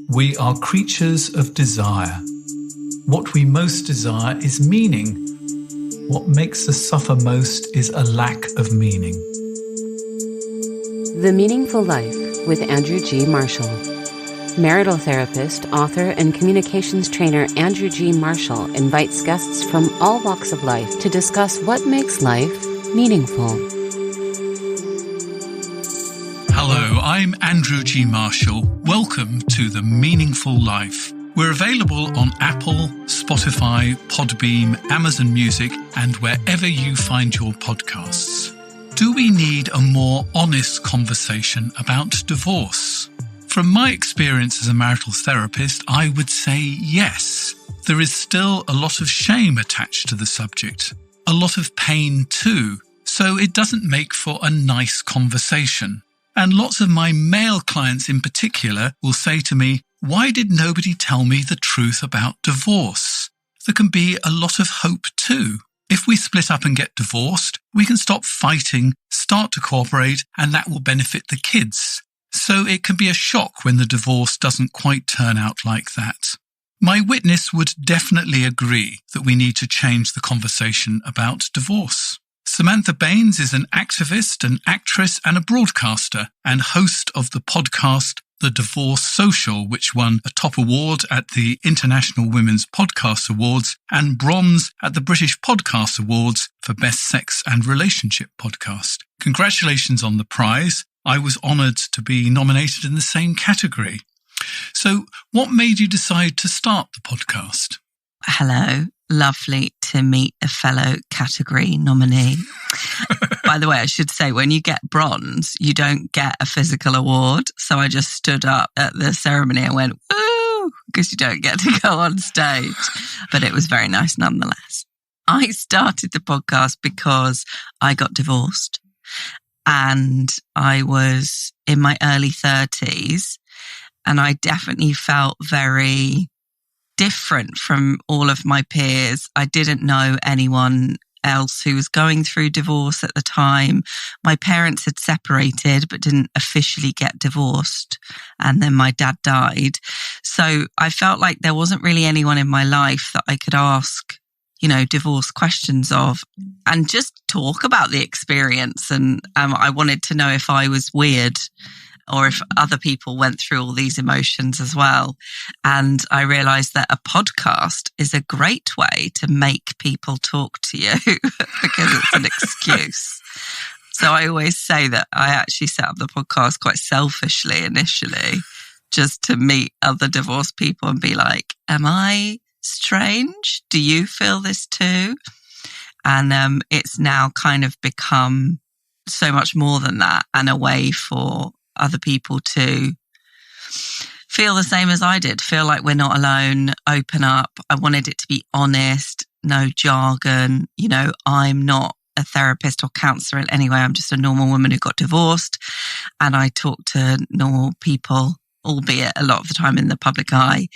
We are creatures of desire. What we most desire is meaning. What makes us suffer most is a lack of meaning. The Meaningful Life with Andrew G. Marshall. Marital therapist, author, and communications trainer Andrew G. Marshall invites guests from all walks of life to discuss what makes life meaningful. Hello, I'm Andrew G. Marshall. Welcome to The Meaningful Life. We're available on Apple, Spotify, Podbeam, Amazon Music, and wherever you find your podcasts. Do we need a more honest conversation about divorce? From my experience as a marital therapist, I would say yes. There is still a lot of shame attached to the subject, a lot of pain too, so it doesn't make for a nice conversation. And lots of my male clients in particular will say to me, why did nobody tell me the truth about divorce? There can be a lot of hope too. If we split up and get divorced, we can stop fighting, start to cooperate, and that will benefit the kids. So it can be a shock when the divorce doesn't quite turn out like that. My witness would definitely agree that we need to change the conversation about divorce. Samantha Baines is an activist, an actress, and a broadcaster, and host of the podcast The Divorce Social, which won a top award at the International Women's Podcast Awards and bronze at the British Podcast Awards for Best Sex and Relationship Podcast. Congratulations on the prize. I was honoured to be nominated in the same category. So, what made you decide to start the podcast? Hello. Lovely to meet a fellow category nominee. By the way, I should say, when you get bronze, you don't get a physical award. So I just stood up at the ceremony and went, woo, because you don't get to go on stage. But it was very nice nonetheless. I started the podcast because I got divorced and I was in my early 30s and I definitely felt very different from all of my peers. I didn't know anyone else who was going through divorce at the time. My parents had separated but didn't officially get divorced. And then my dad died. So I felt like there wasn't really anyone in my life that I could ask, divorce questions of and just talk about the experience. And I wanted to know if I was weird or if other people went through all these emotions as well. And I realized that a podcast is a great way to make people talk to you because it's an excuse. So I always say that I actually set up the podcast quite selfishly initially, just to meet other divorced people and be like, am I strange? Do you feel this too? And it's now kind of become so much more than that and a way for other people to feel the same as I did, feel like we're not alone, open up. I wanted it to be honest, no jargon. I'm not a therapist or counsellor in any way. I'm just a normal woman who got divorced and I talk to normal people, albeit a lot of the time in the public eye,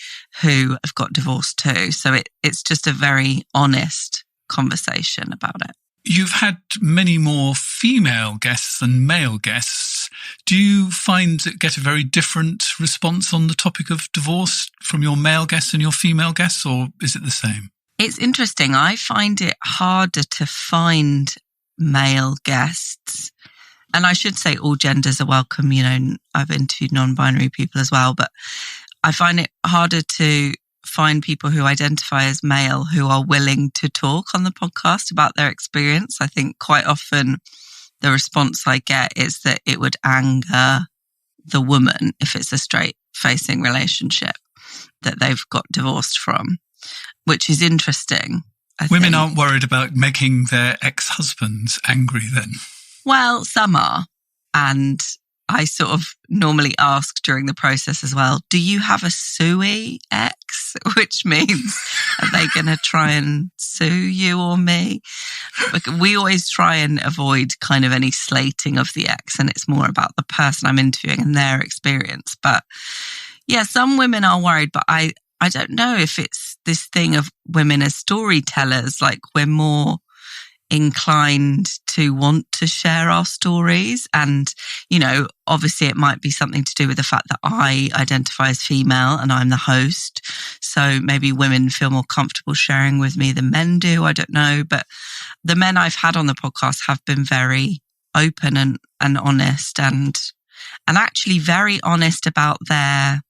who have got divorced too. So it's just a very honest conversation about it. You've had many more female guests than male guests. Do you find that get a very different response on the topic of divorce from your male guests and your female guests, or is it the same? It's interesting. I find it harder to find male guests. And I should say all genders are welcome. I've interviewed non-binary people as well, but I find it harder to find people who identify as male who are willing to talk on the podcast about their experience. I think quite often the response I get is that it would anger the woman if it's a straight-facing relationship that they've got divorced from, which is interesting. Women aren't worried about making their ex-husbands angry then? Well, some are. And I sort of normally ask during the process as well, do you have a suey ex? Which means, are they going to try and sue you or me? We always try and avoid kind of any slating of the ex, and it's more about the person I'm interviewing and their experience. But yeah, some women are worried, but I don't know if it's this thing of women as storytellers, like we're more inclined to want to share our stories. And, obviously it might be something to do with the fact that I identify as female and I'm the host. So maybe women feel more comfortable sharing with me than men do. I don't know. But the men I've had on the podcast have been very open and honest and actually very honest about their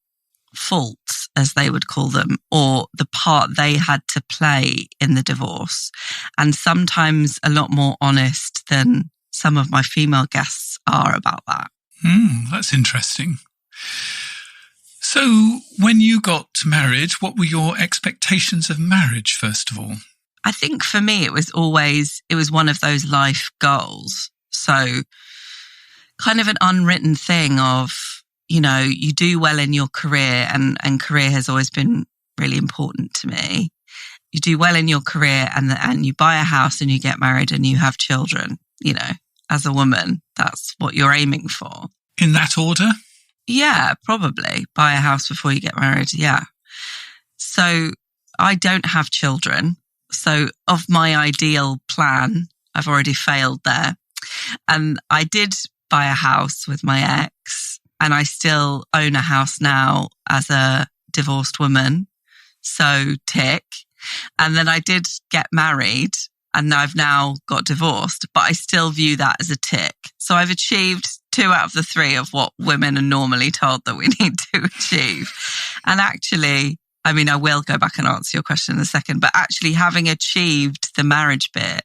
faults, as they would call them, or the part they had to play in the divorce. And sometimes a lot more honest than some of my female guests are about that. That's interesting. So when you got married, what were your expectations of marriage, first of all? I think for me, it was one of those life goals. So kind of an unwritten thing of, you do well in your career, and career has always been really important to me. You do well in your career and you buy a house and you get married and you have children. As a woman, that's what you're aiming for. In that order? Yeah, probably. Buy a house before you get married. Yeah. So I don't have children. So of my ideal plan, I've already failed there. And I did buy a house with my ex. And I still own a house now as a divorced woman. So tick. And then I did get married and I've now got divorced, but I still view that as a tick. So I've achieved 2 out of the 3 of what women are normally told that we need to achieve. And actually, I will go back and answer your question in a second, but actually having achieved the marriage bit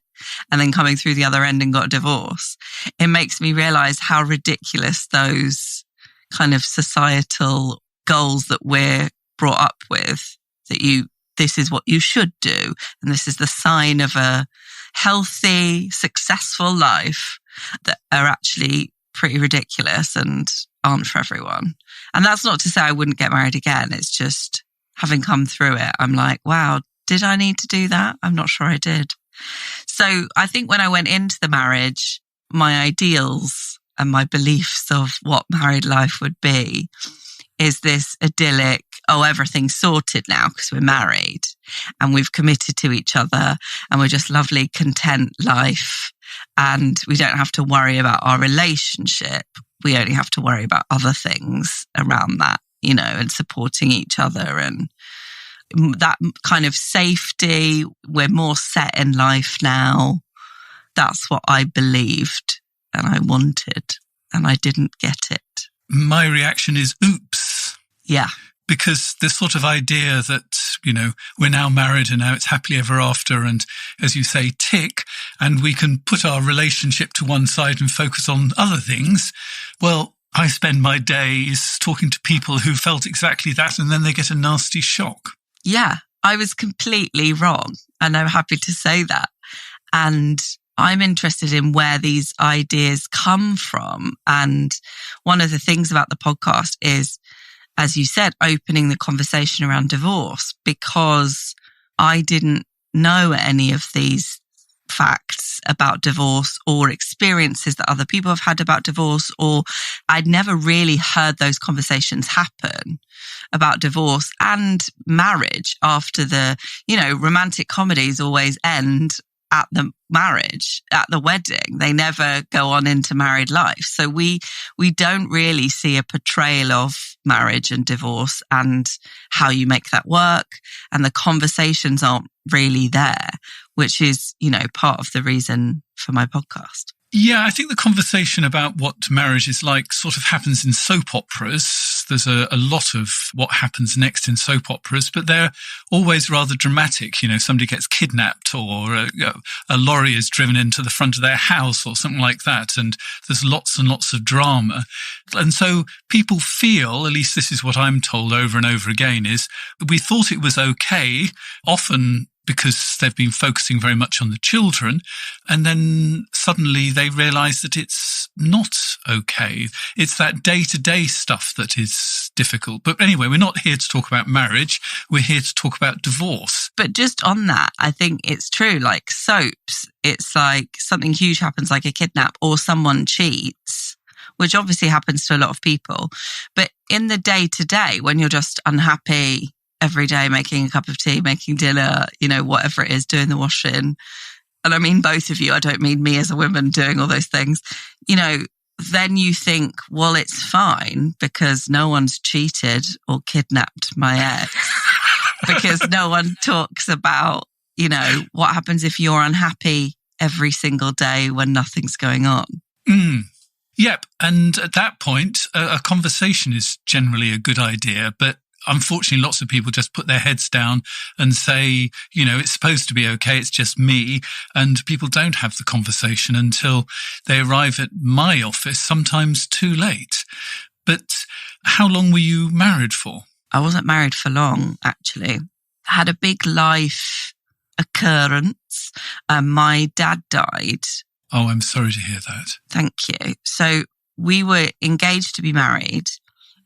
and then coming through the other end and got a divorce, it makes me realize how ridiculous those kind of societal goals that we're brought up with, that this is what you should do. And this is the sign of a healthy, successful life, that are actually pretty ridiculous and aren't for everyone. And that's not to say I wouldn't get married again. It's just having come through it, I'm like, wow, did I need to do that? I'm not sure I did. So I think when I went into the marriage, my ideals and my beliefs of what married life would be is this idyllic, everything's sorted now because we're married and we've committed to each other and we're just lovely, content life and we don't have to worry about our relationship. We only have to worry about other things around that, and supporting each other and that kind of safety. We're more set in life now. That's what I believed and I wanted, and I didn't get it. My reaction is, oops. Yeah. Because the sort of idea that, we're now married and now it's happily ever after and, as you say, tick, and we can put our relationship to one side and focus on other things. Well, I spend my days talking to people who felt exactly that, and then they get a nasty shock. Yeah, I was completely wrong, and I'm happy to say that. And I'm interested in where these ideas come from. And one of the things about the podcast is, as you said, opening the conversation around divorce, because I didn't know any of these facts about divorce or experiences that other people have had about divorce, or I'd never really heard those conversations happen about divorce and marriage after the, romantic comedies always end at the marriage, at the wedding. They never go on into married life. So we don't really see a portrayal of marriage and divorce and how you make that work. And the conversations aren't really there, which is, part of the reason for my podcast. Yeah, I think the conversation about what marriage is like sort of happens in soap operas. There's a lot of what happens next in soap operas, but they're always rather dramatic. Somebody gets kidnapped or a lorry is driven into the front of their house or something like that. And there's lots and lots of drama. And so people feel, at least this is what I'm told over and over again, is we thought it was okay, often because they've been focusing very much on the children, and then suddenly they realise that it's not okay. It's that day-to-day stuff that is difficult. But anyway, we're not here to talk about marriage. We're here to talk about divorce. But just on that, I think it's true. Like soaps, it's like something huge happens, like a kidnap or someone cheats, which obviously happens to a lot of people. But in the day-to-day, when you're just unhappy every day, making a cup of tea, making dinner, whatever it is, doing the washing, and I mean both of you, I don't mean me as a woman doing all those things, then you think, well, it's fine because no one's cheated or kidnapped my ex. Because no one talks about, what happens if you're unhappy every single day when nothing's going on. Yep. And at that point, a conversation is generally a good idea. But unfortunately, lots of people just put their heads down and say, it's supposed to be okay. It's just me. And people don't have the conversation until they arrive at my office, sometimes too late. But how long were you married for? I wasn't married for long, actually. I had a big life occurrence. My dad died. Oh, I'm sorry to hear that. Thank you. So we were engaged to be married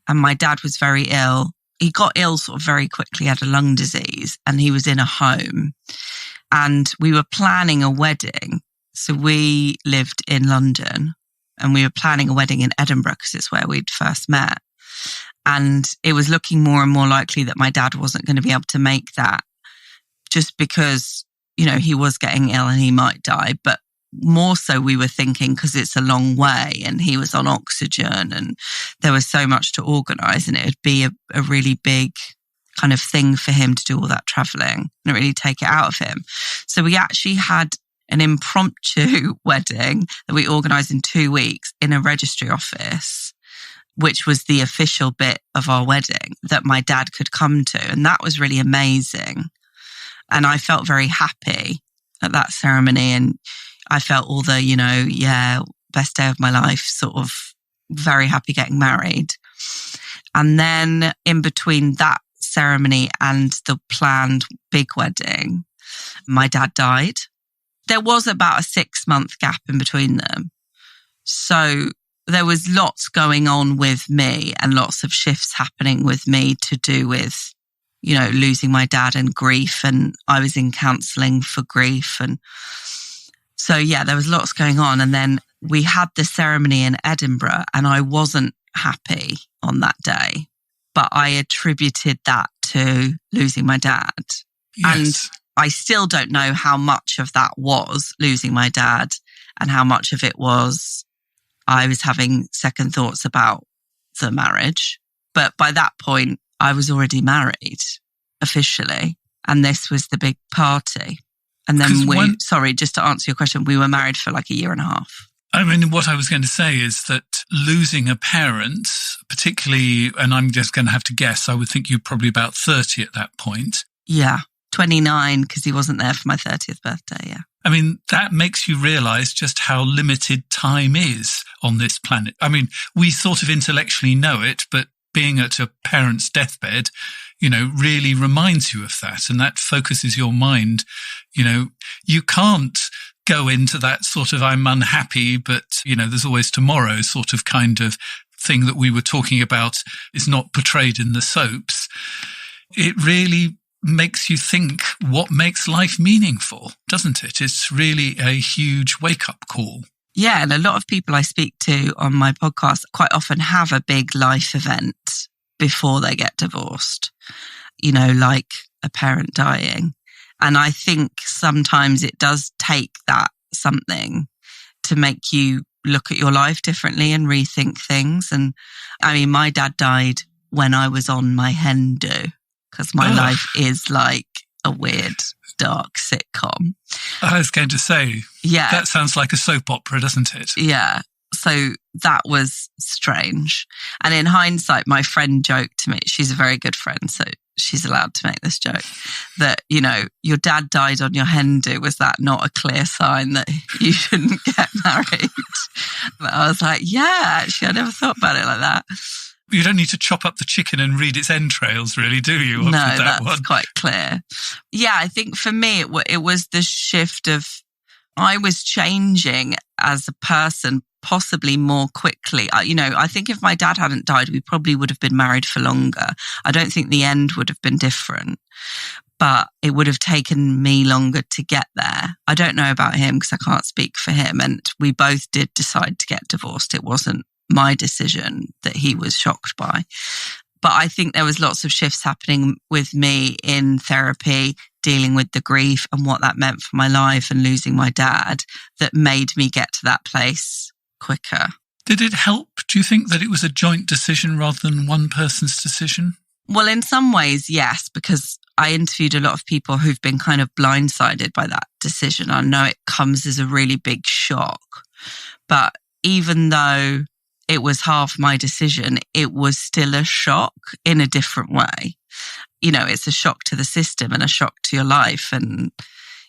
and my dad was very ill. He got ill sort of very quickly, had a lung disease, and he was in a home. And we were planning a wedding. So we lived in London and we were planning a wedding in Edinburgh because it's where we'd first met. And it was looking more and more likely that my dad wasn't going to be able to make that just because, he was getting ill and he might die. But more so we were thinking because it's a long way and he was on oxygen and there was so much to organise and it would be a really big kind of thing for him to do all that travelling and really take it out of him. So we actually had an impromptu wedding that we organised in 2 weeks in a registry office, which was the official bit of our wedding that my dad could come to. And that was really amazing. And I felt very happy at that ceremony. And I felt all the, best day of my life, sort of very happy getting married. And then in between that ceremony and the planned big wedding, my dad died. There was about a 6-month gap in between them. So there was lots going on with me and lots of shifts happening with me to do with, losing my dad and grief. And I was in counselling for grief. And so, there was lots going on. And then we had the ceremony in Edinburgh and I wasn't happy on that day, but I attributed that to losing my dad. Yes. And I still don't know how much of that was losing my dad and how much of it was I was having second thoughts about the marriage. But by that point, I was already married officially. And this was the big party. And then just to answer your question, we were married for like a year and a half. I mean, what I was going to say is that losing a parent, particularly, and I'm just going to have to guess, I would think you're probably about 30 at that point. Yeah, 29 because he wasn't there for my 30th birthday, yeah. I mean, that makes you realise just how limited time is on this planet. I mean, we sort of intellectually know it, but being at a parent's deathbed, really reminds you of that. And that focuses your mind. You can't go into that sort of I'm unhappy, but, there's always tomorrow sort of kind of thing that we were talking about is not portrayed in the soaps. It really makes you think what makes life meaningful, doesn't it? It's really a huge wake-up call. Yeah, and a lot of people I speak to on my podcast quite often have a big life event before they get divorced, like a parent dying. And I think sometimes it does take that something to make you look at your life differently and rethink things. And I mean, my dad died when I was on my hen do because my life is like a weird, dark sitcom. I was going to say, yeah, that sounds like a soap opera, doesn't it? Yeah. So that was strange. And in hindsight, my friend joked to me, she's a very good friend, so she's allowed to make this joke, that, your dad died on your hen do. Was that not a clear sign that you shouldn't get married? But I was like, yeah, actually, I never thought about it like that. You don't need to chop up the chicken and read its entrails, really, do you? No, that's quite clear. Yeah, I think for me, it was the shift of, I was changing as a person possibly more quickly. I think if my dad hadn't died, we probably would have been married for longer. I don't think the end would have been different, but it would have taken me longer to get there. I don't know about him because I can't speak for him. And we both did decide to get divorced. It wasn't my decision that he was shocked by. But I think there was lots of shifts happening with me in therapy, dealing with the grief and what that meant for my life and losing my dad that made me get to that place quicker. Did it help, do you think, that it was a joint decision rather than one person's decision? Well, in some ways, yes, because I interviewed a lot of people who've been kind of blindsided by that decision. I know it comes as a really big shock, but even though it was half my decision, it was still a shock in a different way. You know, it's a shock to the system and a shock to your life. And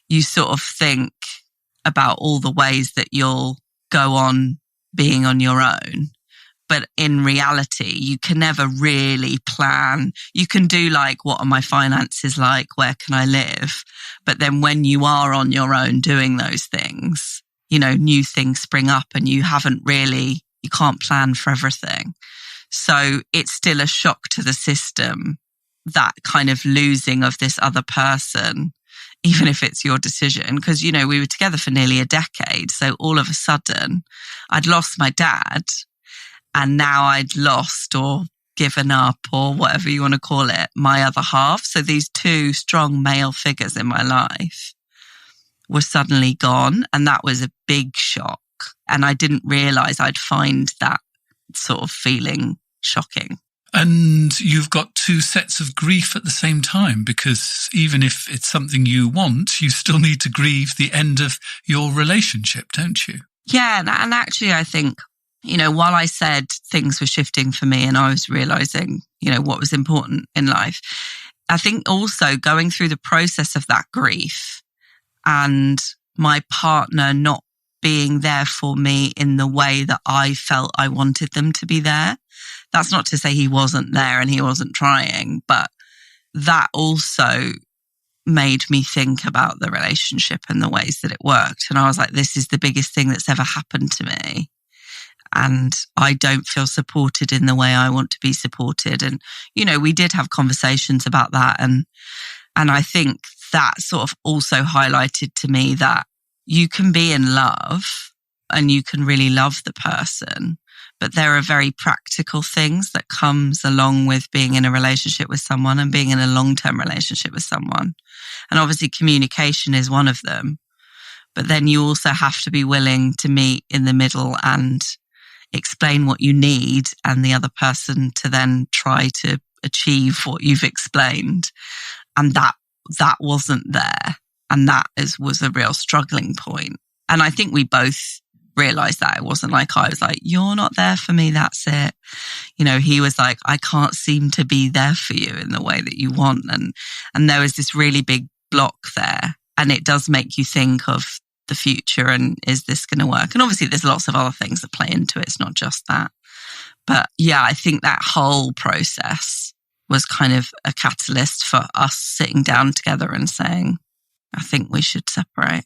you sort of think about all the ways that you'll go on being on your own. But in reality, you can never really plan. You can do like, what are my finances like? Where can I live? But then when you are on your own doing those things, you know, new things spring up and you can't plan for everything. So it's still a shock to the system, that kind of losing of this other person, even if it's your decision. Because, you know, we were together for nearly a decade. So all of a sudden, I'd lost my dad and now I'd lost or given up or whatever you want to call it, my other half. So these two strong male figures in my life were suddenly gone. And that was a big shock. And I didn't realize I'd find that sort of feeling shocking. And you've got two sets of grief at the same time, because even if it's something you want, you still need to grieve the end of your relationship, don't you? Yeah. And actually, I think, you know, while I said things were shifting for me and I was realizing, you know, what was important in life, I think also going through the process of that grief and my partner not being there for me in the way that I felt I wanted them to be there. That's not to say he wasn't there and he wasn't trying, but that also made me think about the relationship and the ways that it worked. And I was like, this is the biggest thing that's ever happened to me. And I don't feel supported in the way I want to be supported. And, you know, we did have conversations about that. And I think that sort of also highlighted to me that you can be in love and you can really love the person, but there are very practical things that comes along with being in a relationship with someone and being in a long-term relationship with someone. And obviously communication is one of them, but then you also have to be willing to meet in the middle and explain what you need and the other person to then try to achieve what you've explained. And that wasn't there. And that was a real struggling point. And I think we both realized that. It wasn't like I was like, you're not there for me, that's it. You know, he was like, I can't seem to be there for you in the way that you want. And there was this really big block there. And it does make you think of the future and is this going to work? And obviously there's lots of other things that play into it. It's not just that. But yeah, I think that whole process was kind of a catalyst for us sitting down together and saying, I think we should separate.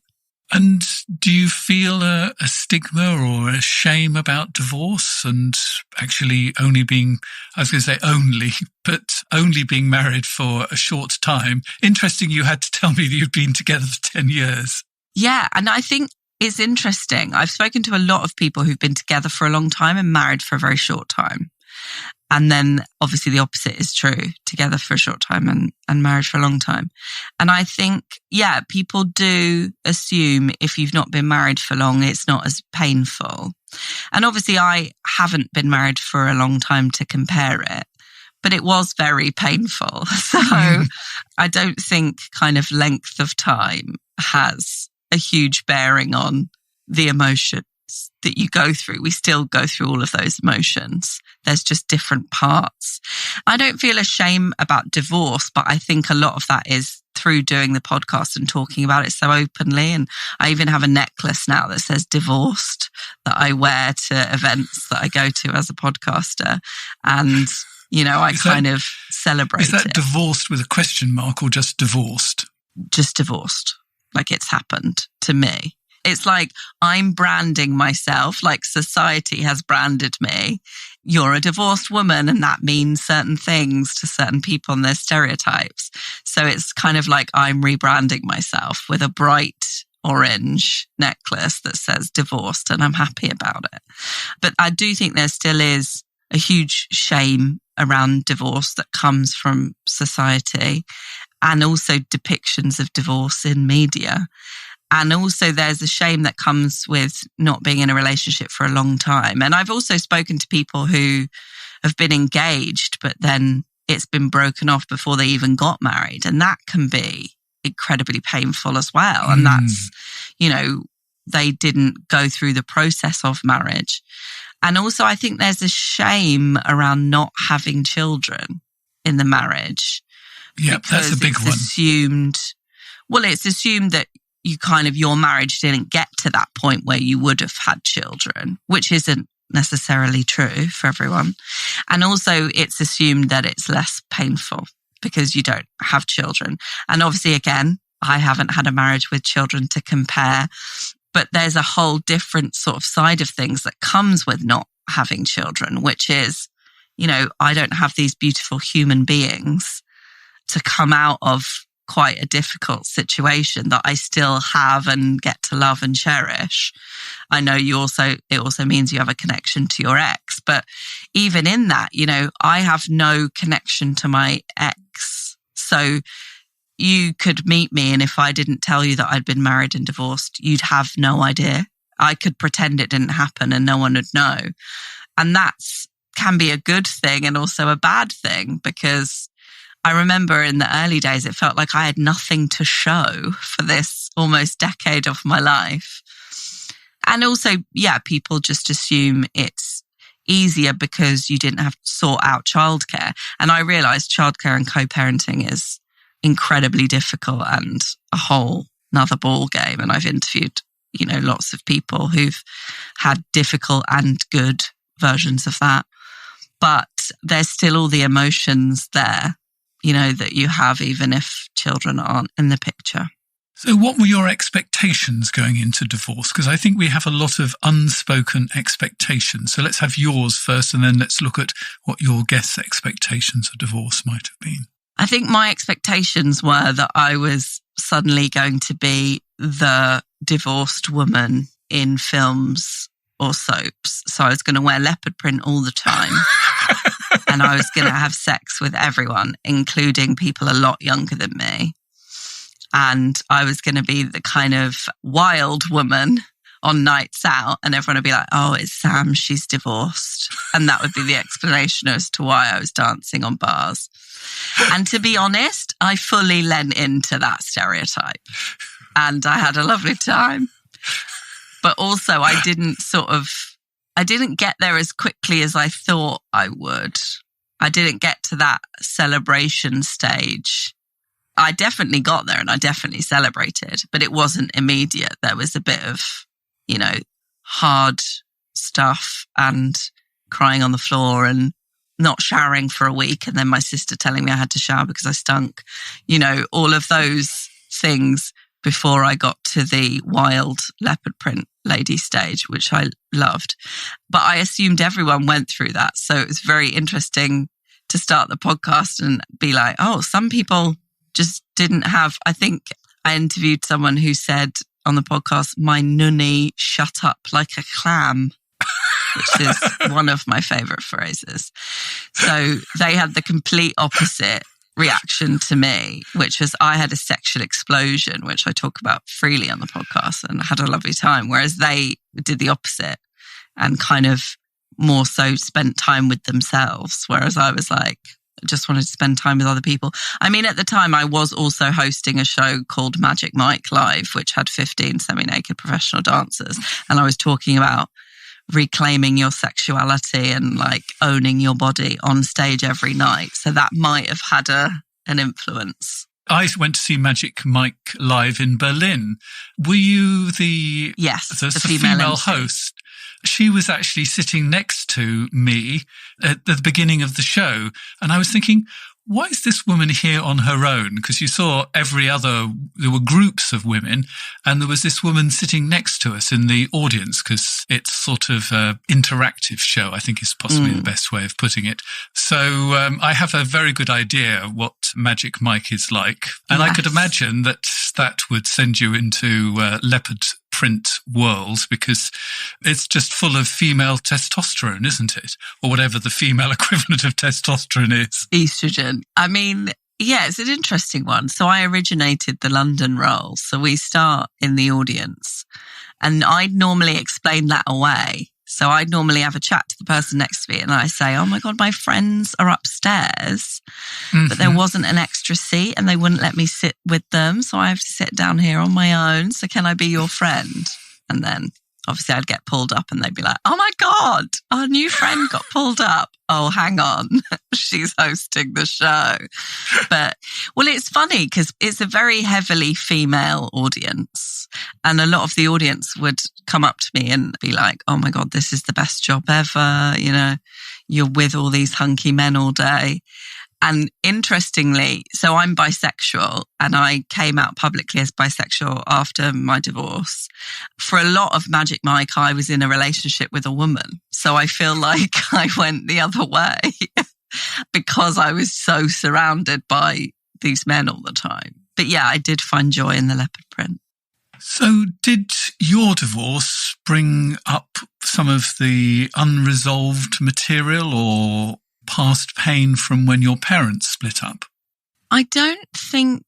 And do you feel a stigma or a shame about divorce and actually only being, I was going to say only, but only being married for a short time? Interesting, you had to tell me that you've been together for 10 years. Yeah, and I think it's interesting. I've spoken to a lot of people who've been together for a long time and married for a very short time. And then obviously the opposite is true, together for a short time and married for a long time. And I think, yeah, people do assume if you've not been married for long, it's not as painful. And obviously I haven't been married for a long time to compare it, but it was very painful. So I don't think kind of length of time has a huge bearing on the emotions that you go through. We still go through all of those emotions. There's just different parts. I don't feel ashamed about divorce, but I think a lot of that is through doing the podcast and talking about it so openly. And I even have a necklace now that says divorced that I wear to events that I go to as a podcaster. And, you know, I kind of celebrate it. Is that divorced with a question mark or just divorced? Just divorced. Like it's happened to me. It's like I'm branding myself, like society has branded me. You're a divorced woman and that means certain things to certain people and their stereotypes. So it's kind of like I'm rebranding myself with a bright orange necklace that says divorced, and I'm happy about it. But I do think there still is a huge shame around divorce that comes from society. and also depictions of divorce in media. And also there's a shame that comes with not being in a relationship for a long time. And I've also spoken to people who have been engaged, but then it's been broken off before they even got married. And that can be incredibly painful as well. And that's, you know, they didn't go through the process of marriage. And also I think there's a shame around not having children in the marriage. Yeah, that's a big one. It's assumed that your marriage didn't get to that point where you would have had children, which isn't necessarily true for everyone. And also it's assumed that it's less painful because you don't have children. And obviously, again, I haven't had a marriage with children to compare, but there's a whole different sort of side of things that comes with not having children, which is, you know, I don't have these beautiful human beings to come out of quite a difficult situation that I still have and get to love and cherish. I know it also means you have a connection to your ex, but even in that, you know, I have no connection to my ex. So you could meet me, and if I didn't tell you that I'd been married and divorced, you'd have no idea. I could pretend it didn't happen and no one would know. And that's can be a good thing and also a bad thing, because I remember in the early days, it felt like I had nothing to show for this almost decade of my life. And also, yeah, people just assume it's easier because you didn't have to sort out childcare. And I realized childcare and co-parenting is incredibly difficult and a whole nother ball game. And I've interviewed, you know, lots of people who've had difficult and good versions of that. But there's still all the emotions there, you know, that you have even if children aren't in the picture. So what were your expectations going into divorce? Because I think we have a lot of unspoken expectations. So let's have yours first, and then let's look at what your guests' expectations of divorce might have been. I think my expectations were that I was suddenly going to be the divorced woman in films or soaps. So I was going to wear leopard print all the time. And I was going to have sex with everyone, including people a lot younger than me. And I was going to be the kind of wild woman on nights out, and everyone would be like, oh, it's Sam, she's divorced. And that would be the explanation as to why I was dancing on bars. And to be honest, I fully lent into that stereotype. And I had a lovely time. But also I didn't get there as quickly as I thought I would. I didn't get to that celebration stage. I definitely got there and I definitely celebrated, but it wasn't immediate. There was a bit of, you know, hard stuff and crying on the floor and not showering for a week. And then my sister telling me I had to shower because I stunk, you know, all of those things before I got to the wild leopard print lady stage, which I loved. But I assumed everyone went through that. So it was very interesting to start the podcast and be like, oh, some people just didn't have. I think I interviewed someone who said on the podcast, my nunny shut up like a clam, which is one of my favorite phrases. So they had the complete opposite reaction to me, which was I had a sexual explosion, which I talk about freely on the podcast, and had a lovely time. Whereas they did the opposite and kind of more so spent time with themselves. Whereas I was like, I just wanted to spend time with other people. I mean, at the time I was also hosting a show called Magic Mike Live, which had 15 semi-naked professional dancers. And I was talking about reclaiming your sexuality and like owning your body on stage every night. So that might have had an influence. I went to see Magic Mike live in Berlin. Were you the female host? She was actually sitting next to me at the beginning of the show. And I was thinking, why is this woman here on her own? Because you saw there were groups of women, and there was this woman sitting next to us in the audience, because it's sort of an interactive show, I think is possibly the best way of putting it. So I have a very good idea what Magic Mike is like. And yes. I could imagine that would send you into leopard print world, because it's just full of female testosterone, isn't it? Or whatever the female equivalent of testosterone is. Estrogen. I mean, Yeah, it's an interesting one. So I originated the London role. So we start in the audience, and I'd normally explain that away. So I'd normally have a chat to the person next to me and I say, oh my God, my friends are upstairs, but there wasn't an extra seat and they wouldn't let me sit with them. So I have to sit down here on my own. So can I be your friend? And then obviously I'd get pulled up and they'd be like, oh my God, our new friend got pulled up. Oh, hang on. She's hosting the show. But, well, it's funny because it's a very heavily female audience. And a lot of the audience would come up to me and be like, oh my God, this is the best job ever. You know, you're with all these hunky men all day. And interestingly, so I'm bisexual and I came out publicly as bisexual after my divorce. For a lot of Magic Mike, I was in a relationship with a woman. So I feel like I went the other way because I was so surrounded by these men all the time. But yeah, I did find joy in the leopard print. So did your divorce bring up some of the unresolved material or past pain from when your parents split up? I don't think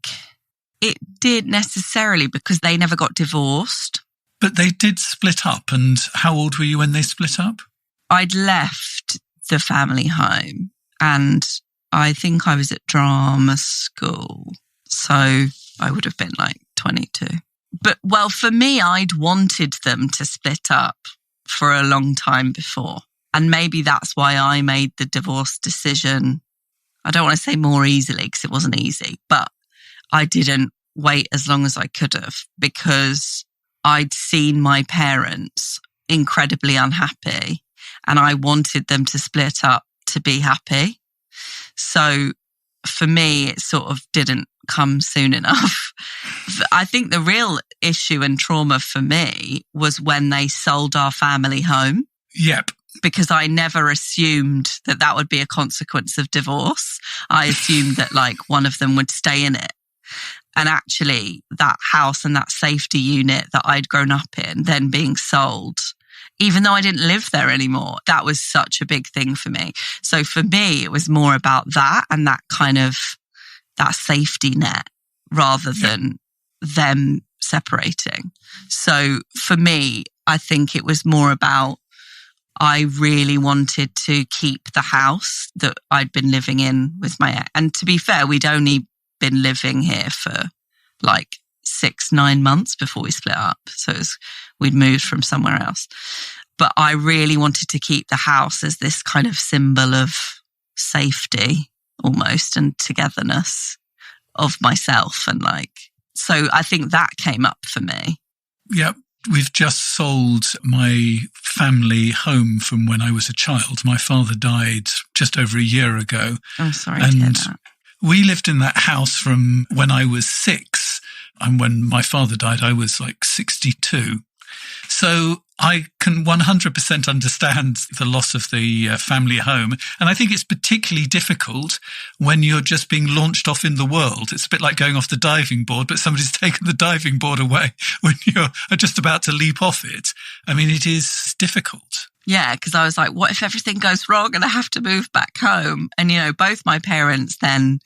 it did necessarily because they never got divorced. But they did split up. And how old were you when they split up? I'd left the family home and I think I was at drama school. So I would have been like 22. But well, for me, I'd wanted them to split up for a long time before. And maybe that's why I made the divorce decision. I don't want to say more easily because it wasn't easy, but I didn't wait as long as I could have because I'd seen my parents incredibly unhappy and I wanted them to split up to be happy. So for me, it sort of didn't come soon enough. I think the real issue and trauma for me was when they sold our family home. Yep. Because I never assumed that that would be a consequence of divorce. I assumed that like one of them would stay in it. And actually that house and that safety unit that I'd grown up in then being sold, even though I didn't live there anymore, that was such a big thing for me. So for me, it was more about that and that kind of that safety net rather than them separating. So for me, I think it was more about I really wanted to keep the house that I'd been living in with my ex. And to be fair, we'd only been living here for like 6-9 months before we split up. So we'd moved from somewhere else. But I really wanted to keep the house as this kind of symbol of safety almost and togetherness of myself. And like, so I think that came up for me. Yep. We've just sold my family home from when I was a child. My father died just over a year ago. I'm sorry to hear that. We lived in that house from when I was 6. And when my father died, I was like 62. So I can 100% understand the loss of the family home. And I think it's particularly difficult when you're just being launched off in the world. It's a bit like going off the diving board, but somebody's taken the diving board away when you're just about to leap off it. I mean, it is difficult. Yeah, because I was like, what if everything goes wrong and I have to move back home? And, you know, both my parents then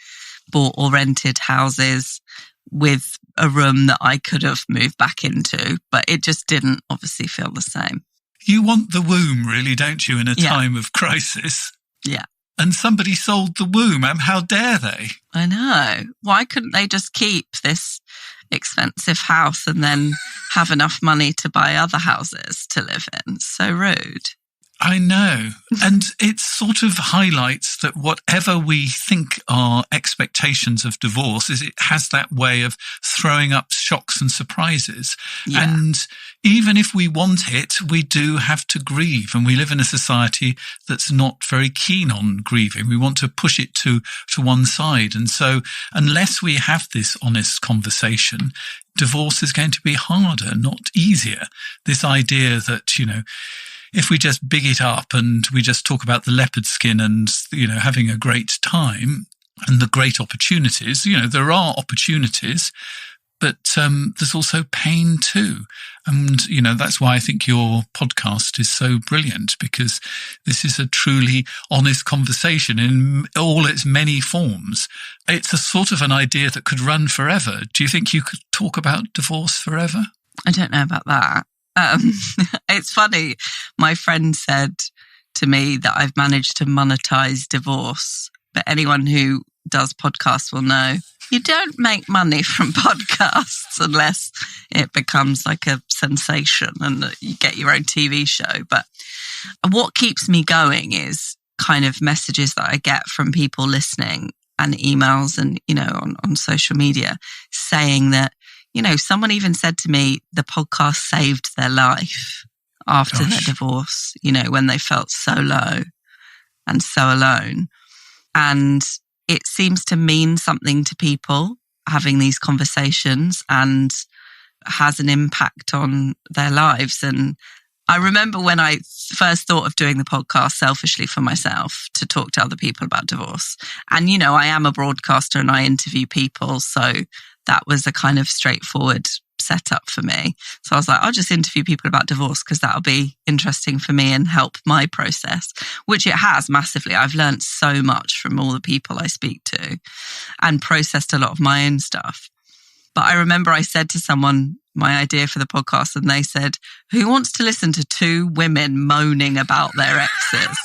bought or rented houses with a room that I could have moved back into, but it just didn't obviously feel the same. You want the womb, really, don't you, in a time of crisis? Yeah. And somebody sold the womb. How dare they? I know. Why couldn't they just keep this expensive house and then have enough money to buy other houses to live in? So rude. I know. And it sort of highlights that whatever we think are expectations of divorce is it has that way of throwing up shocks and surprises. Yeah. And even if we want it, we do have to grieve. And we live in a society that's not very keen on grieving. We want to push it to one side. And so unless we have this honest conversation, divorce is going to be harder, not easier. This idea that, you know, if we just big it up and we just talk about the leopard skin and, you know, having a great time and the great opportunities, you know, there are opportunities, but there's also pain too. And, you know, that's why I think your podcast is so brilliant, because this is a truly honest conversation in all its many forms. It's a sort of an idea that could run forever. Do you think you could talk about divorce forever? I don't know about that. It's funny. My friend said to me that I've managed to monetize divorce, but anyone who does podcasts will know you don't make money from podcasts unless it becomes like a sensation and you get your own TV show. But what keeps me going is kind of messages that I get from people listening and emails and, you know, on social media saying that, you know, someone even said to me the podcast saved their life after their divorce, you know, when they felt so low and so alone. And it seems to mean something to people having these conversations and has an impact on their lives. And I remember when I first thought of doing the podcast selfishly for myself to talk to other people about divorce. And, you know, I am a broadcaster and I interview people. So that was a kind of straightforward setup for me. So I was like, I'll just interview people about divorce because that'll be interesting for me and help my process, which it has massively. I've learned so much from all the people I speak to and processed a lot of my own stuff. But I remember I said to someone my idea for the podcast and they said, who wants to listen to two women moaning about their exes?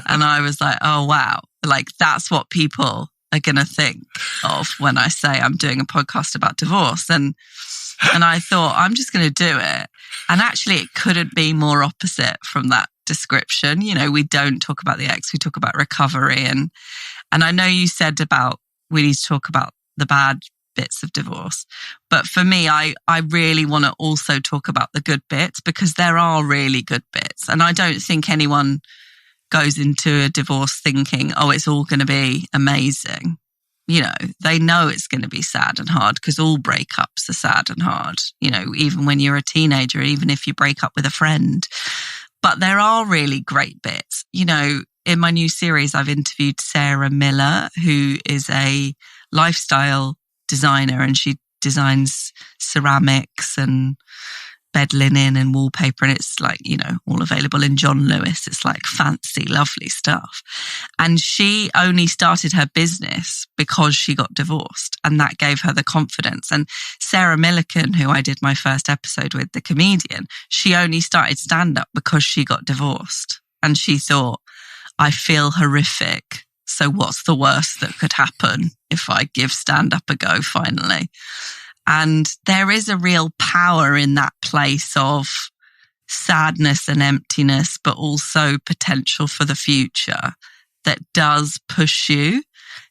And I was like, oh, wow. Like that's what people are going to think of when I say I'm doing a podcast about divorce. And I thought, I'm just going to do it. And actually, it couldn't be more opposite from that description. You know, we don't talk about the ex, we talk about recovery. And I know you said about we need to talk about the bad bits of divorce. But for me, I really want to also talk about the good bits because there are really good bits. And I don't think anyone goes into a divorce thinking, oh, it's all going to be amazing. You know, they know it's going to be sad and hard because all breakups are sad and hard, you know, even when you're a teenager, even if you break up with a friend. But there are really great bits. You know, in my new series, I've interviewed Sarah Miller, who is a lifestyle designer and she designs ceramics and bed linen and wallpaper, and it's like, you know, all available in John Lewis. It's like fancy, lovely stuff. And she only started her business because she got divorced, and that gave her the confidence. And Sarah Millican, who I did my first episode with, the comedian, she only started stand-up because she got divorced. And she thought, I feel horrific. So what's the worst that could happen if I give stand-up a go finally? And there is a real power in that place of sadness and emptiness, but also potential for the future that does push you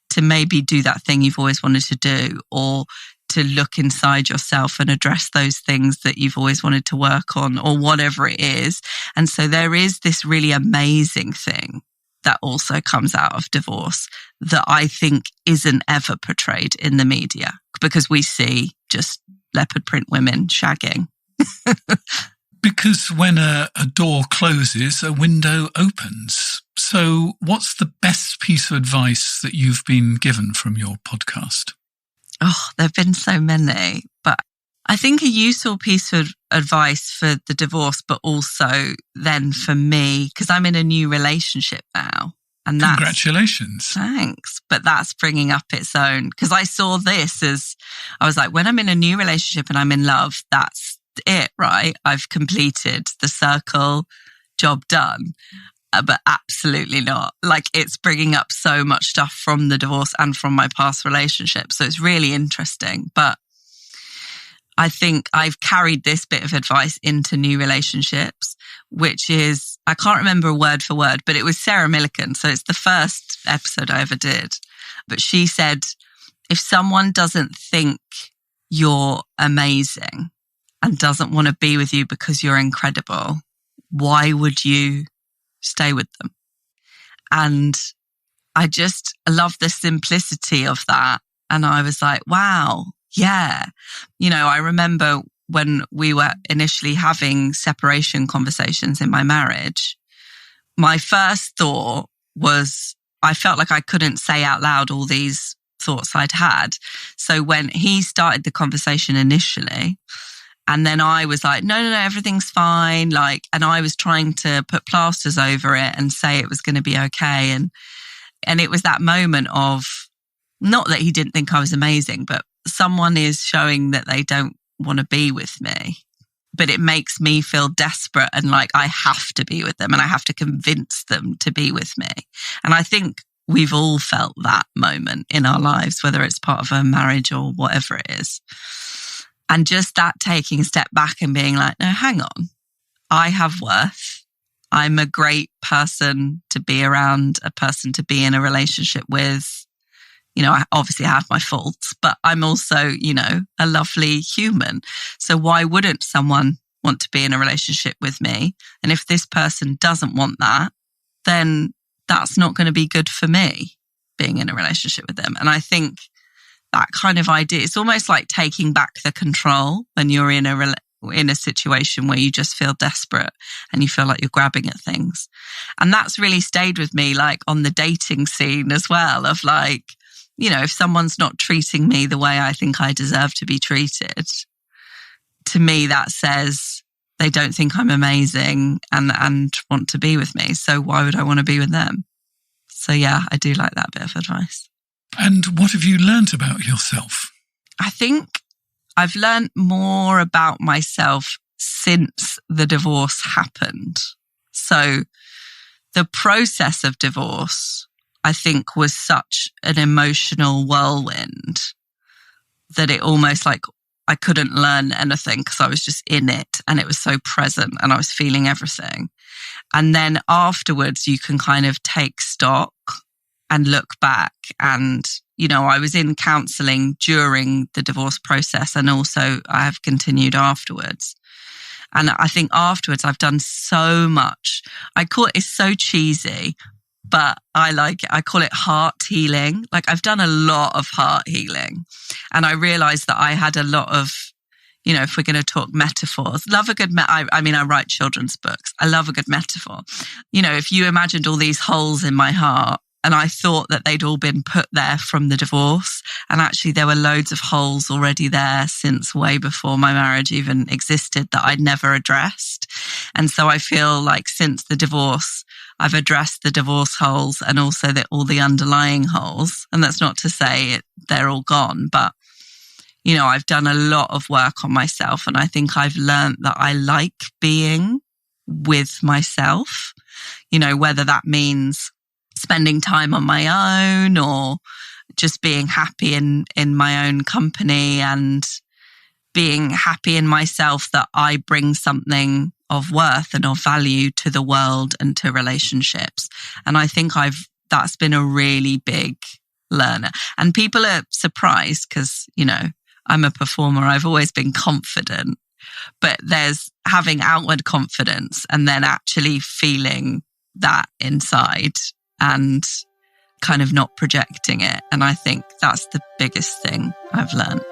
to maybe do that thing you've always wanted to do, or to look inside yourself and address those things that you've always wanted to work on, or whatever it is. And so there is this really amazing thing that also comes out of divorce that I think isn't ever portrayed in the media, because we see just leopard print women shagging. Because when a door closes, a window opens. So what's the best piece of advice that you've been given from your podcast? Oh, there have been so many, but I think a useful piece of advice for the divorce, but also then for me, because I'm in a new relationship now. And congratulations. Thanks. But that's bringing up its own, because I saw this as, I was like, when I'm in a new relationship and I'm in love, that's it, right? I've completed the circle, job done. But absolutely not. Like, it's bringing up so much stuff from the divorce and from my past relationship. So it's really interesting. But I think I've carried this bit of advice into new relationships, which is, I can't remember word for word, but it was Sarah Millican. So it's the first episode I ever did. But she said, if someone doesn't think you're amazing and doesn't want to be with you because you're incredible, why would you stay with them? And I love the simplicity of that. And I was like, wow. Yeah. You know, I remember when we were initially having separation conversations in my marriage, my first thought was I felt like I couldn't say out loud all these thoughts I'd had. So when he started the conversation initially, and then I was like, no, everything's fine. And I was trying to put plasters over it and say it was going to be okay. And it was that moment of, not that he didn't think I was amazing, but someone is showing that they don't want to be with me. But it makes me feel desperate and like I have to be with them and I have to convince them to be with me. And I think we've all felt that moment in our lives, whether it's part of a marriage or whatever it is. And just that taking a step back and being like, no, hang on, I have worth. I'm a great person to be around, a person to be in a relationship with. I obviously have my faults, but I'm also, a lovely human. So why wouldn't someone want to be in a relationship with me? And if this person doesn't want that, then that's not going to be good for me, being in a relationship with them. And I think that kind of idea, it's almost like taking back the control when you're in a situation where you just feel desperate and you feel like you're grabbing at things. And that's really stayed with me, on the dating scene as well, of if someone's not treating me the way I think I deserve to be treated, to me that says they don't think I'm amazing and want to be with me. So why would I want to be with them? So yeah, I do like that bit of advice. And what have you learnt about yourself? I think I've learnt more about myself since the divorce happened. So the process of divorce, I think, was such an emotional whirlwind that it almost I couldn't learn anything because I was just in it and it was so present and I was feeling everything. And then afterwards, you can kind of take stock and look back. And, I was in counselling during the divorce process and also I have continued afterwards. And I think afterwards I've done so much. It's so cheesy, but I like it. I call it heart healing. I've done a lot of heart healing. And I realized that I had a lot of, if we're going to talk metaphors, love a good, I write children's books. I love a good metaphor. If you imagined all these holes in my heart, and I thought that they'd all been put there from the divorce. And actually there were loads of holes already there since way before my marriage even existed that I'd never addressed. And so I feel like since the divorce, I've addressed the divorce holes and also all the underlying holes. And that's not to say they're all gone, but, I've done a lot of work on myself. And I think I've learned that I like being with myself, whether that means spending time on my own or just being happy in my own company and being happy in myself that I bring something of worth and of value to the world and to relationships. And I think that's been a really big learner. And people are surprised because, I'm a performer. I've always been confident, but there's having outward confidence and then actually feeling that inside and kind of not projecting it. And I think that's the biggest thing I've learned.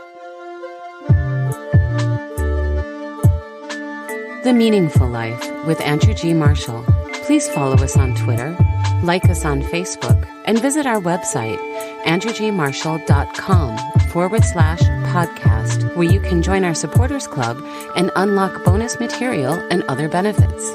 The Meaningful Life with Andrew G. Marshall. Please follow us on Twitter, like us on Facebook, and visit our website, andrewgmarshall.com/podcast, where you can join our supporters club and unlock bonus material and other benefits.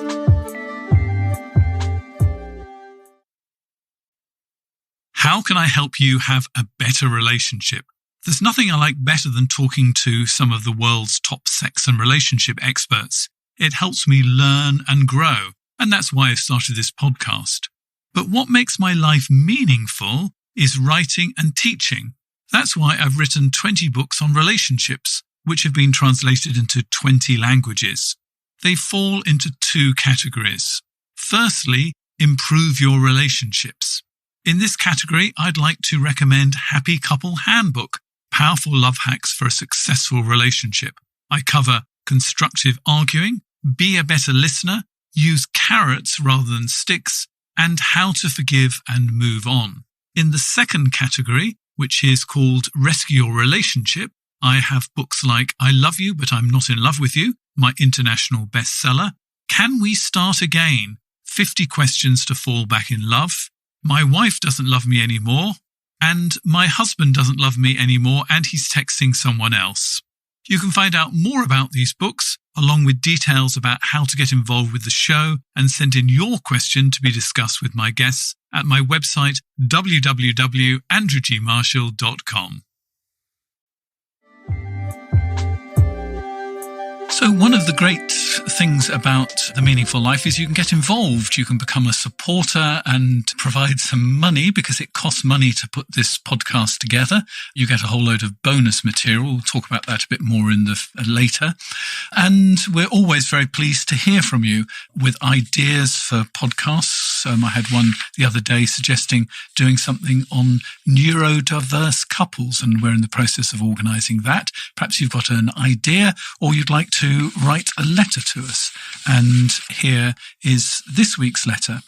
How can I help you have a better relationship? There's nothing I like better than talking to some of the world's top sex and relationship experts. It helps me learn and grow, and that's why I've started this podcast. But what makes my life meaningful is writing and teaching. That's why I've written 20 books on relationships, which have been translated into 20 languages. They fall into two categories. Firstly, improve your relationships. In this category, I'd like to recommend Happy Couple Handbook, Powerful Love Hacks for a Successful Relationship. I cover constructive arguing, be a better listener, use carrots rather than sticks, and how to forgive and move on. In the second category, which is called Rescue Your Relationship, I have books like I Love You But I'm Not in Love With You, my international bestseller, Can We Start Again? 50 Questions to Fall Back in Love, My Wife Doesn't Love Me Anymore, And my husband doesn't love me anymore and he's texting someone else. You can find out more about these books, along with details about how to get involved with the show and send in your question to be discussed with my guests at my website, www.andrewgmarshall.com. So one of the great things about The Meaningful Life is you can get involved. You can become a supporter and provide some money because it costs money to put this podcast together. You get a whole load of bonus material. We'll talk about that a bit more in later. And we're always very pleased to hear from you with ideas for podcasts. I had one the other day suggesting doing something on neurodiverse couples, and we're in the process of organising that. Perhaps you've got an idea or you'd like to write a letter to us. And here is this week's letter.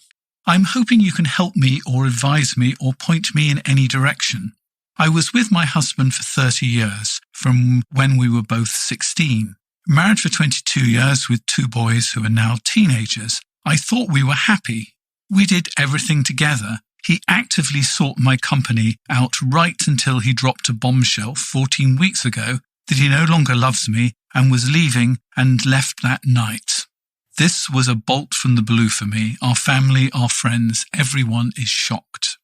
I'm hoping you can help me or advise me or point me in any direction. I was with my husband for 30 years, from when we were both 16. Married for 22 years with 2 boys who are now teenagers. I thought we were happy. We did everything together. He actively sought my company out right until he dropped a bombshell 14 weeks ago that he no longer loves me and was leaving and left that night. This was a bolt from the blue for me. Our family, our friends, everyone is shocked.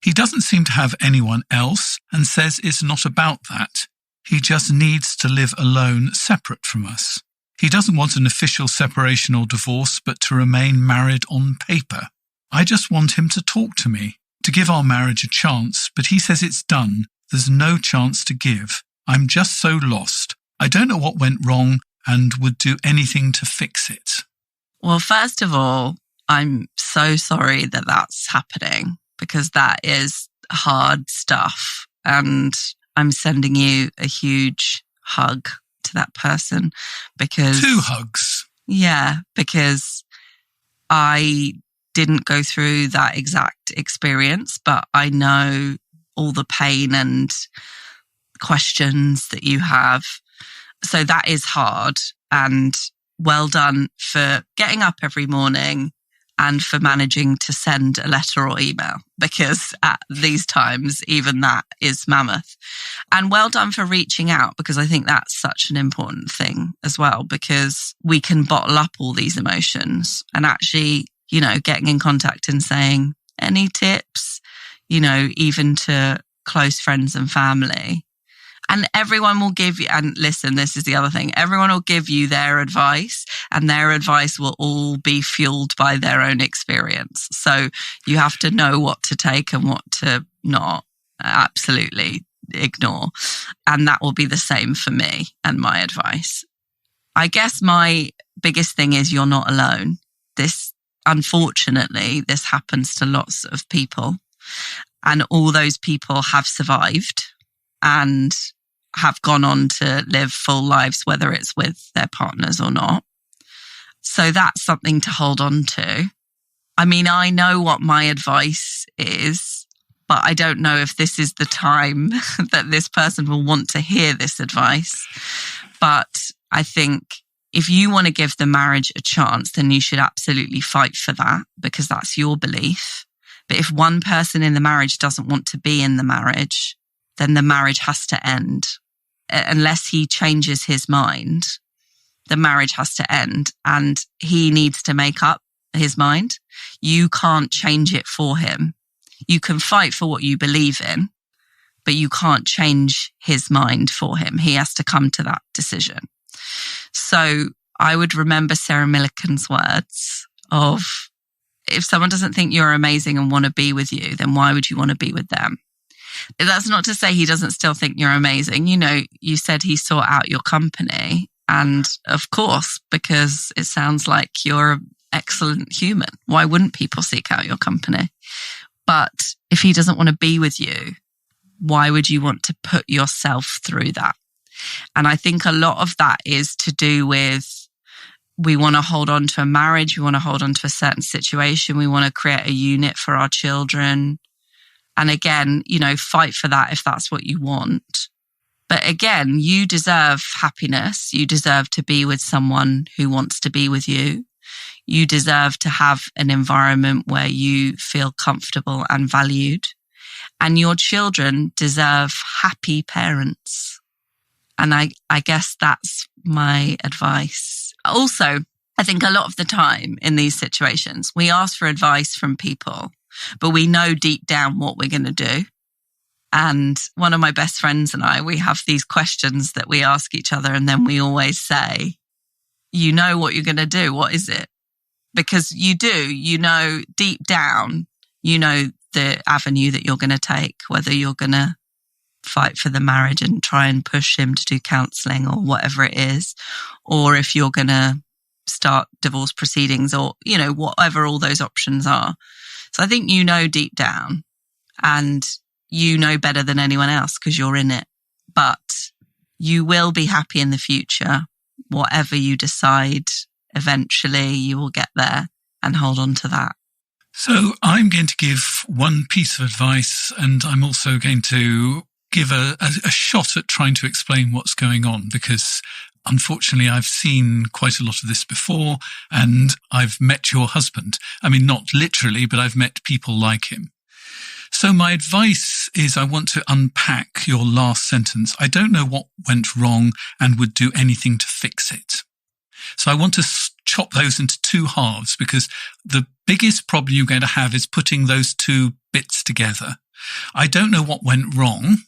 He doesn't seem to have anyone else and says it's not about that. He just needs to live alone, separate from us. He doesn't want an official separation or divorce, but to remain married on paper. I just want him to talk to me, to give our marriage a chance, but he says it's done. There's no chance to give. I'm just so lost. I don't know what went wrong and would do anything to fix it. Well, first of all, I'm so sorry that that's happening, because that is hard stuff. And I'm sending you a huge hug to that person, because 2 hugs. Yeah, because I didn't go through that exact experience, but I know all the pain and questions that you have. So that is hard, and well done for getting up every morning and for managing to send a letter or email, because at these times, even that is mammoth. And well done for reaching out, because I think that's such an important thing as well, because we can bottle up all these emotions, and actually, getting in contact and saying any tips, even to close friends and family. And everyone will give you, and listen, this is the other thing, everyone will give you their advice, and their advice will all be fueled by their own experience. So you have to know what to take and what to not absolutely ignore. And that will be the same for me and my advice. I guess my biggest thing is you're not alone. Unfortunately, this happens to lots of people, and all those people have survived and have gone on to live full lives, whether it's with their partners or not. So that's something to hold on to. I mean, I know what my advice is, but I don't know if this is the time that this person will want to hear this advice. But I think if you want to give the marriage a chance, then you should absolutely fight for that, because that's your belief. But if one person in the marriage doesn't want to be in the marriage, then the marriage has to end. Unless he changes his mind, the marriage has to end, and he needs to make up his mind. You can't change it for him. You can fight for what you believe in, but you can't change his mind for him. He has to come to that decision. So I would remember Sarah Millican's words of, if someone doesn't think you're amazing and want to be with you, then why would you want to be with them? That's not to say he doesn't still think you're amazing. You said he sought out your company. And of course, because it sounds like you're an excellent human. Why wouldn't people seek out your company? But if he doesn't want to be with you, why would you want to put yourself through that? And I think a lot of that is to do with, we want to hold on to a marriage. We want to hold on to a certain situation. We want to create a unit for our children. And again, fight for that if that's what you want. But again, you deserve happiness. You deserve to be with someone who wants to be with you. You deserve to have an environment where you feel comfortable and valued. And your children deserve happy parents. And I guess that's my advice. Also, I think a lot of the time in these situations, we ask for advice from people, but we know deep down what we're going to do. And one of my best friends and I, we have these questions that we ask each other, and then we always say, you know what you're going to do. What is it? Because you do, you know, deep down, you know the avenue that you're going to take, whether you're going to fight for the marriage and try and push him to do counselling or whatever it is, or if you're going to start divorce proceedings or, you know, whatever all those options are. So I think you know deep down, and you know better than anyone else because you're in it. But you will be happy in the future. Whatever you decide, eventually you will get there, and hold on to that. So I'm going to give one piece of advice, and I'm also going to give a shot at trying to explain what's going on, because unfortunately I've seen quite a lot of this before, and I've met your husband. I mean, not literally, but I've met people like him. So my advice is I want to unpack your last sentence. I don't know what went wrong and would do anything to fix it. So I want to chop those into two halves, because the biggest problem you're going to have is putting those two bits together. I don't know what went wrong,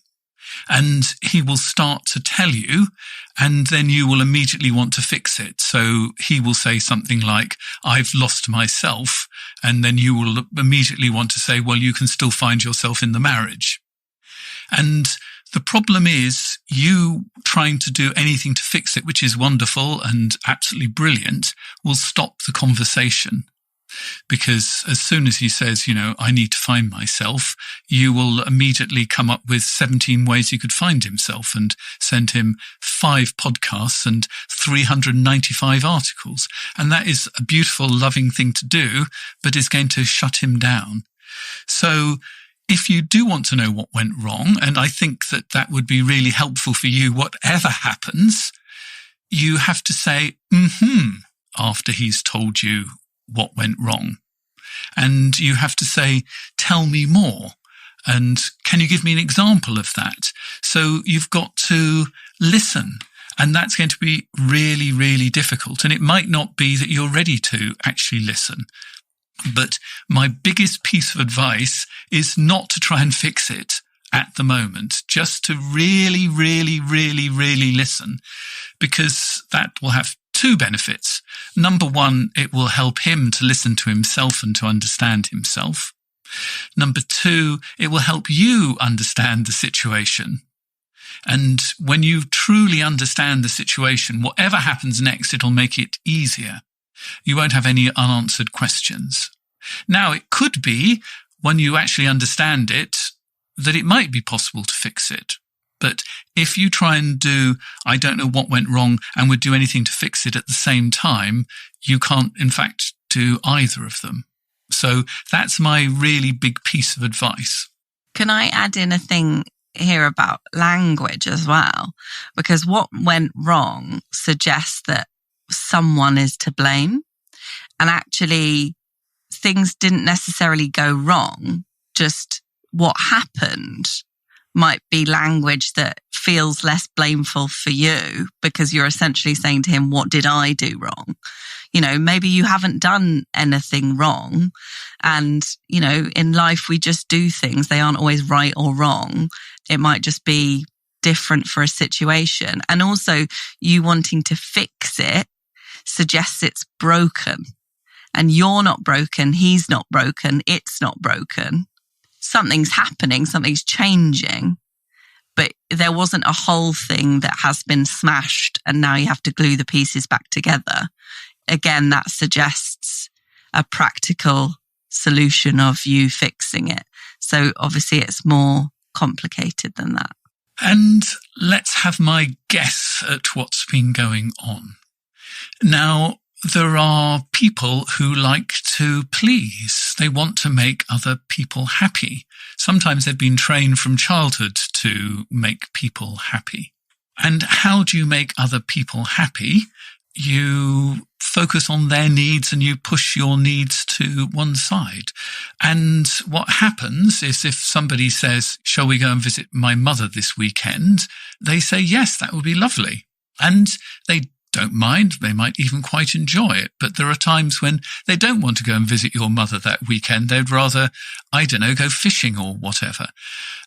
and he will start to tell you, and then you will immediately want to fix it. So he will say something like, I've lost myself. And then you will immediately want to say, well, you can still find yourself in the marriage. And the problem is you trying to do anything to fix it, which is wonderful and absolutely brilliant, will stop the conversation. Because as soon as he says, you know, I need to find myself, you will immediately come up with 17 ways he could find himself and send him 5 podcasts and 395 articles. And that is a beautiful, loving thing to do, but is going to shut him down. So if you do want to know what went wrong, and I think that that would be really helpful for you, whatever happens, you have to say, after he's told you what went wrong. And you have to say, tell me more. And can you give me an example of that? So you've got to listen. And that's going to be really, really difficult. And it might not be that you're ready to actually listen. But my biggest piece of advice is not to try and fix it at the moment, just to really, really, really, really listen, because that will have 2 benefits. Number 1, it will help him to listen to himself and to understand himself. Number 2, it will help you understand the situation. And when you truly understand the situation, whatever happens next, it'll make it easier. You won't have any unanswered questions. Now, it could be, when you actually understand it, that it might be possible to fix it. But if you try and do, I don't know what went wrong, and would do anything to fix it at the same time, you can't, in fact, do either of them. So that's my really big piece of advice. Can I add in a thing here about language as well? Because what went wrong suggests that someone is to blame. And actually, things didn't necessarily go wrong, just what happened might be language that feels less blameful for you, because you're essentially saying to him, what did I do wrong? You know, maybe you haven't done anything wrong. And, you know, in life, we just do things. They aren't always right or wrong. It might just be different for a situation. And also, you wanting to fix it suggests it's broken. And you're not broken. He's not broken. It's not broken. Something's happening, something's changing, but there wasn't a whole thing that has been smashed and now you have to glue the pieces back together. Again, that suggests a practical solution of you fixing it. So obviously it's more complicated than that. And let's have my guess at what's been going on. Now, there are people who like to please. They want to make other people happy. Sometimes they've been trained from childhood to make people happy. And how do you make other people happy? you focus on their needs and you push your needs to one side. And what happens is if somebody says, shall we go and visit my mother this weekend? They say, yes, that would be lovely. And they don't mind. They might even quite enjoy it. But there are times when they don't want to go and visit your mother that weekend. They'd rather, I don't know, go fishing or whatever.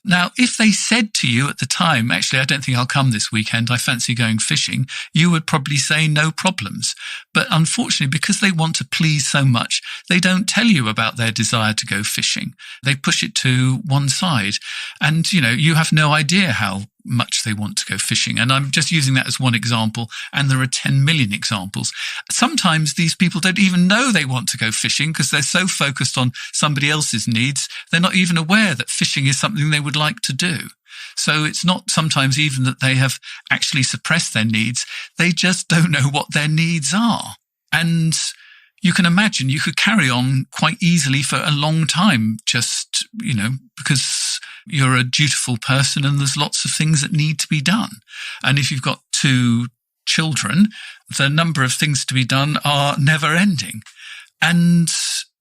Now, if they said to you at the time, actually, I don't think I'll come this weekend, I fancy going fishing, you would probably say no problems. But unfortunately, because they want to please so much, they don't tell you about their desire to go fishing. They push it to one side. And, you have no idea how much they want to go fishing. And I'm just using that as one example. And there are 10 million examples. Sometimes these people don't even know they want to go fishing because they're so focused on somebody else's needs. They're not even aware that fishing is something they would like to do. So it's not sometimes even that they have actually suppressed their needs. They just don't know what their needs are. And you can imagine you could carry on quite easily for a long time, just, because you're a dutiful person and there's lots of things that need to be done. And if you've got 2 children, the number of things to be done are never ending. And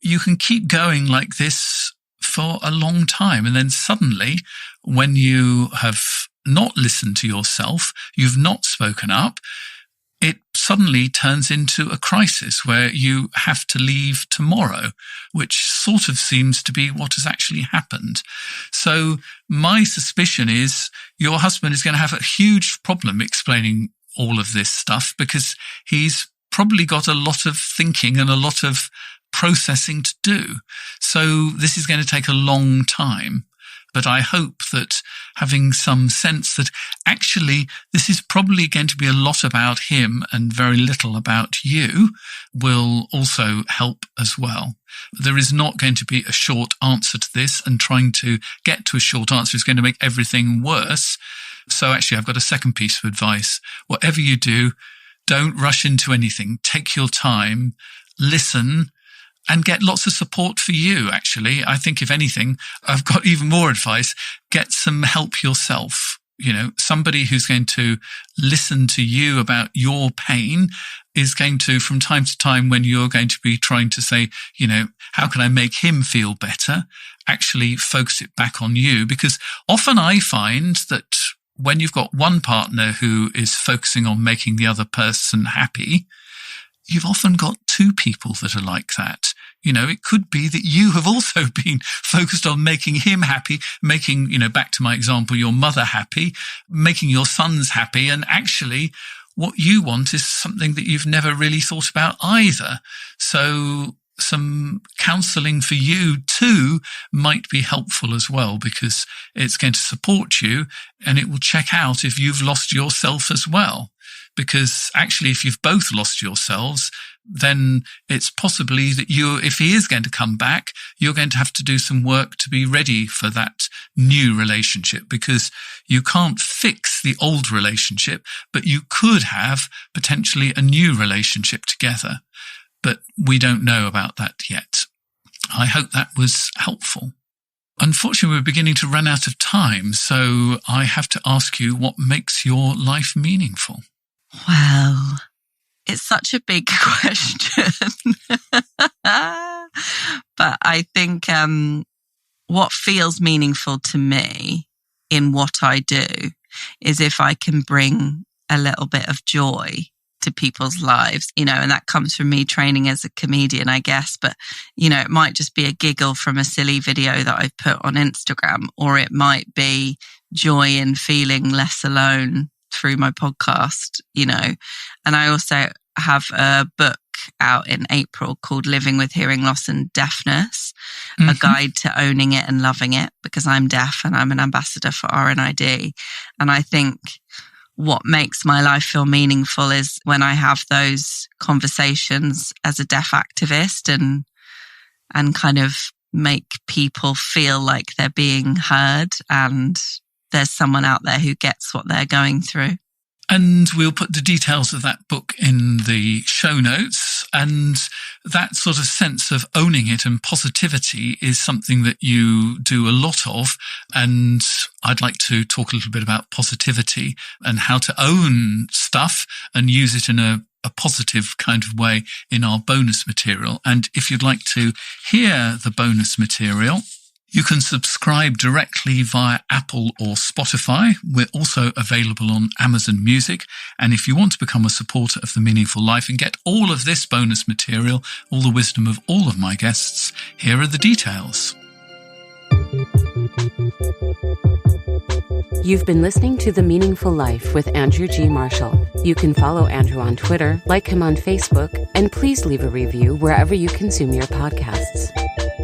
you can keep going like this for a long time. And then suddenly, when you have not listened to yourself, you've not spoken up, it suddenly turns into a crisis where you have to leave tomorrow, which sort of seems to be what has actually happened. So my suspicion is your husband is going to have a huge problem explaining all of this stuff because he's probably got a lot of thinking and a lot of processing to do. So this is going to take a long time. But I hope that having some sense that actually this is probably going to be a lot about him and very little about you will also help as well. There is not going to be a short answer to this, and trying to get to a short answer is going to make everything worse. So actually, I've got a second piece of advice. Whatever you do, don't rush into anything. Take your time, listen, and get lots of support for you, actually. I think, if anything, I've got even more advice. Get some help yourself. Somebody who's going to listen to you about your pain is going to, from time to time, when you're going to be trying to say, how can I make him feel better, actually focus it back on you. Because often I find that when you've got one partner who is focusing on making the other person happy, you've often got 2 people that are like that. It could be that you have also been focused on making him happy, making, back to my example, your mother happy, making your sons happy. And actually what you want is something that you've never really thought about either. So some counselling for you too might be helpful as well, because it's going to support you and it will check out if you've lost yourself as well. Because actually, if you've both lost yourselves, then it's possibly that if he is going to come back, you're going to have to do some work to be ready for that new relationship, because you can't fix the old relationship, but you could have potentially a new relationship together. But we don't know about that yet. I hope that was helpful. Unfortunately, we're beginning to run out of time, so I have to ask you, what makes your life meaningful? Wow, it's such a big question. But I think what feels meaningful to me in what I do is if I can bring a little bit of joy to people's lives, and that comes from me training as a comedian, I guess. But, it might just be a giggle from a silly video that I've put on Instagram, or it might be joy in feeling less alone through my podcast, And I also have a book out in April called Living with Hearing Loss and Deafness, a guide to owning it and loving it, because I'm deaf and I'm an ambassador for RNID. And I think what makes my life feel meaningful is when I have those conversations as a deaf activist and kind of make people feel like they're being heard and there's someone out there who gets what they're going through. And we'll put the details of that book in the show notes. And that sort of sense of owning it and positivity is something that you do a lot of. And I'd like to talk a little bit about positivity and how to own stuff and use it in a a positive kind of way in our bonus material. And if you'd like to hear the bonus material, you can subscribe directly via Apple or Spotify. We're also available on Amazon Music. And if you want to become a supporter of The Meaningful Life and get all of this bonus material, all the wisdom of all of my guests, here are the details. You've been listening to The Meaningful Life with Andrew G. Marshall. You can follow Andrew on Twitter, like him on Facebook, and please leave a review wherever you consume your podcasts.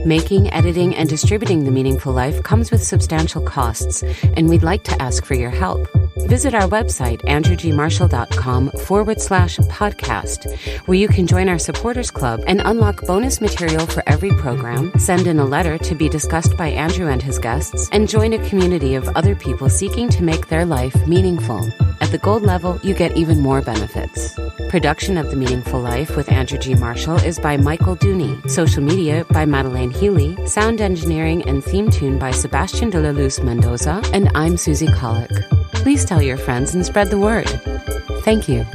Making, editing, and distributing The Meaningful Life comes with substantial costs, and we'd like to ask for your help. Visit our website, andrewgmarshall.com/podcast, where you can join our supporters club and unlock bonus material for every program, send in a letter to be discussed by Andrew and his guests, and join a community of other people seeking to make their life meaningful. At the gold level, you get even more benefits. Production of The Meaningful Life with Andrew G. Marshall is by Michael Dooney. Social media by Madeleine Healy. Sound engineering and theme tune by Sebastian de la Luz Mendoza. And I'm Susie Colick. Please tell your friends and spread the word. Thank you.